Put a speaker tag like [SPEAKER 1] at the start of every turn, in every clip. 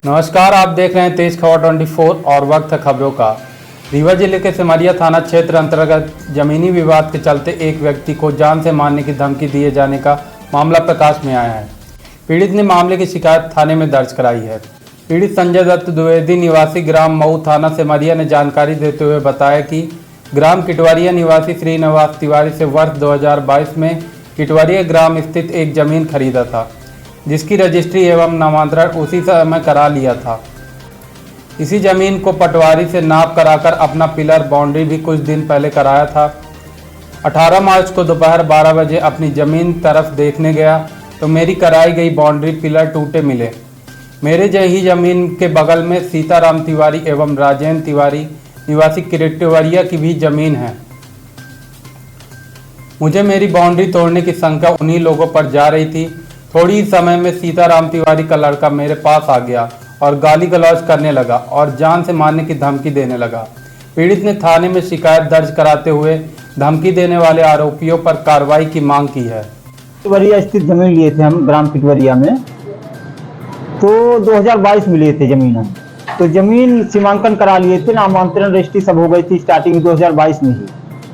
[SPEAKER 1] नमस्कार, आप देख रहे हैं तेज खबर 24 और वक्त है खबरों का। रीवा जिले के सिमरिया थाना क्षेत्र अंतर्गत जमीनी विवाद के चलते एक व्यक्ति को जान से मारने की धमकी दिए जाने का मामला प्रकाश में आया है। पीड़ित ने मामले की शिकायत थाने में दर्ज कराई है। पीड़ित संजय दत्त द्विवेदी निवासी ग्राम मऊ थाना सिमरिया ने जानकारी देते हुए बताया कि ग्राम किटवारिया निवासी श्रीनिवास तिवारी से वर्ष 2022 में किटवारिया ग्राम स्थित एक जमीन खरीदा था, जिसकी रजिस्ट्री एवं नामांतरण उसी समय करा लिया था। इसी जमीन को पटवारी से नाप कराकर अपना पिलर बाउंड्री भी कुछ दिन पहले कराया था। 18 मार्च को दोपहर 12 बजे अपनी जमीन तरफ देखने गया तो मेरी कराई गई बाउंड्री पिलर टूटे मिले। मेरे ही जमीन के बगल में सीताराम तिवारी एवं राजेंद्र तिवारी निवासी किटवारिया की भी जमीन है। मुझे मेरी बाउंड्री तोड़ने की शंका उन्हीं लोगों पर जा रही थी। थोड़ी ही समय में सीताराम तिवारी का लड़का मेरे पास आ गया और गाली गलौज करने लगा और जान से मारने की धमकी देने लगा। पीड़ित ने थाने में शिकायत दर्ज कराते हुए धमकी देने वाले आरोपियों पर कार्रवाई की मांग की है।
[SPEAKER 2] किटवारिया स्थित जमीन लिए थे हम ग्राम किटवारिया में, तो 2022 में लिए थे जमीन हम। तो जमीन सीमांकन करा लिए थे, नामांतरण रजिस्ट्री सब हो गई थी स्टार्टिंग 2022 में ही।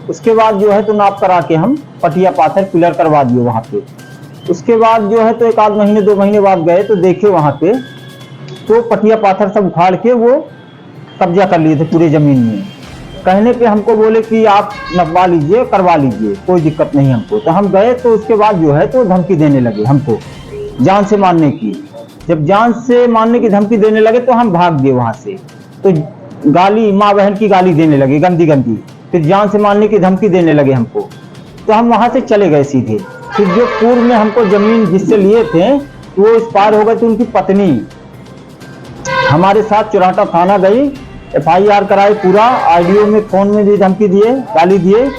[SPEAKER 2] उसके बाद जो है तो नाप करा के हम पटिया पाथर पिलर करवा दिए वहाँ पे। उसके बाद जो है तो 1 महीने 2 महीने बाद गए तो देखे वहाँ पे तो पटिया पाथर सब उखाड़ के वो कब्जा कर लिए थे पूरे जमीन में। कहने पे हमको बोले कि आप नपवा लीजिए, करवा लीजिए, कोई दिक्कत नहीं हमको। तो हम गए तो उसके बाद जो है तो धमकी देने लगे हमको जान से मारने की। जब जान से मारने की धमकी देने लगे तो हम भाग गए वहाँ से। तो गाली, माँ बहन की गाली देने लगे गंदी गंदी, फिर जान से मारने की धमकी देने लगे हमको। तो हम वहाँ से चले गए सीधे। फिर जो पूर्व में हमको जमीन जिससे लिए थे वो इस पार हो गए, तो उनकी पत्नी हमारे साथ चुराटा थाना गई, FIR कराई पूरा, आईडीओ में फोन में भी धमकी दिए, गाली दिए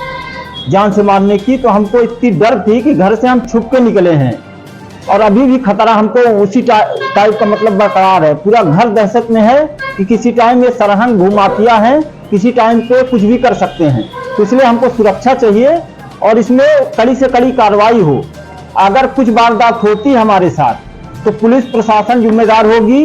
[SPEAKER 2] जान से मारने की। तो हमको इतनी डर थी कि घर से हम छुप के निकले हैं और अभी भी खतरा हमको उसी टाइप का मतलब बरकरार है। पूरा घर दहशत में है कि किसी टाइम ये सरहंग भूमाफिया है, किसी टाइम पे कुछ भी कर सकते हैं। तो इसलिए हमको सुरक्षा चाहिए और इसमें कड़ी से कड़ी कार्रवाई हो। अगर कुछ वारदात होती हमारे साथ तो पुलिस प्रशासन जिम्मेदार होगी।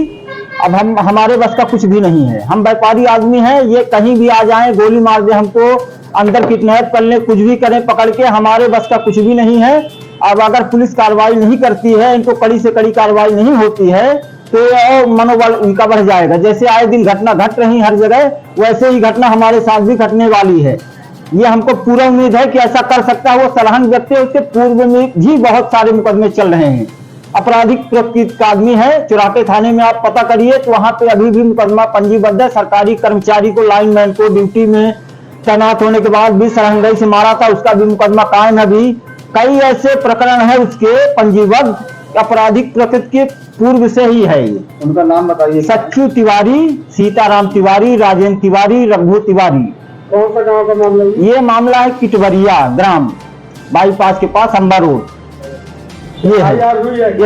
[SPEAKER 2] अब हमारे बस का कुछ भी नहीं है, हम व्यापारी आदमी हैं, ये कहीं भी आ जाएं, गोली मार दे हमको, अंदर किडनैप कर ले, कुछ भी करें पकड़ के, हमारे बस का कुछ भी नहीं है। अब अगर पुलिस कार्रवाई नहीं करती है, इनको कड़ी से कड़ी कार्रवाई नहीं होती है तो मनोबल उनका बढ़ जाएगा। जैसे आए दिन घटना घट रही हर जगह, वैसे ही घटना हमारे साथ भी घटने वाली है। ये हमको पूरा उम्मीद है कि ऐसा कर सकता है वो सरहंग व्यक्ति। उसके पूर्व में भी बहुत सारे मुकदमे चल रहे हैं, आपराधिक प्रकृति का आदमी है। चुराटे थाने में आप पता करिए तो वहां पे अभी भी मुकदमा पंजीबद्ध है। सरकारी कर्मचारी को, लाइनमैन को ड्यूटी में तैनात होने के बाद भी सरहंगाई से मारा था, उसका भी मुकदमा कायम है। अभी कई ऐसे प्रकरण है उसके पंजीबद्ध, आपराधिक प्रकृति के पूर्व से ही है।
[SPEAKER 3] उनका नाम बताइए।
[SPEAKER 2] सच्चू तिवारी, सीताराम तिवारी, राजेंद्र तिवारी, रघु तिवारी।
[SPEAKER 3] कौन सा गांव का मामला है?
[SPEAKER 2] ये मामला है किटवारिया ग्राम बाईपास के पास अंबा रोड। ये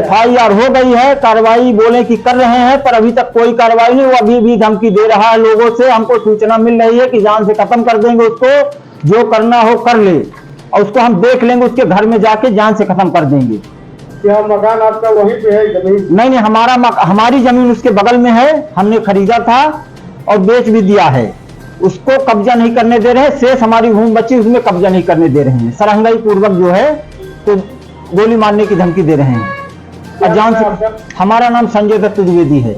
[SPEAKER 2] FIR हो गई है, कार्रवाई बोले कि कर रहे हैं, पर अभी तक कोई कार्रवाई नहीं। वो अभी भी धमकी दे रहा है लोगों से। हमको सूचना मिल रही है कि जान से खत्म कर देंगे उसको, जो करना हो कर ले, और उसको हम देख लेंगे, उसके घर में जाके जान से खत्म कर देंगे।
[SPEAKER 3] क्या मकान आपका वहीं पे है जमीन?
[SPEAKER 2] नहीं, हमारी जमीन उसके बगल में है, हमने खरीदा था और बेच भी दिया है। उसको कब्जा नहीं करने दे रहे हैं, शेष हमारी भूमि बची उसमें कब्जा नहीं करने दे रहे हैं। सरहंगाई पूर्वक जो है तो गोली मारने की धमकी दे रहे हैं। और जान से, हमारा नाम संजय दत्त द्विवेदी है।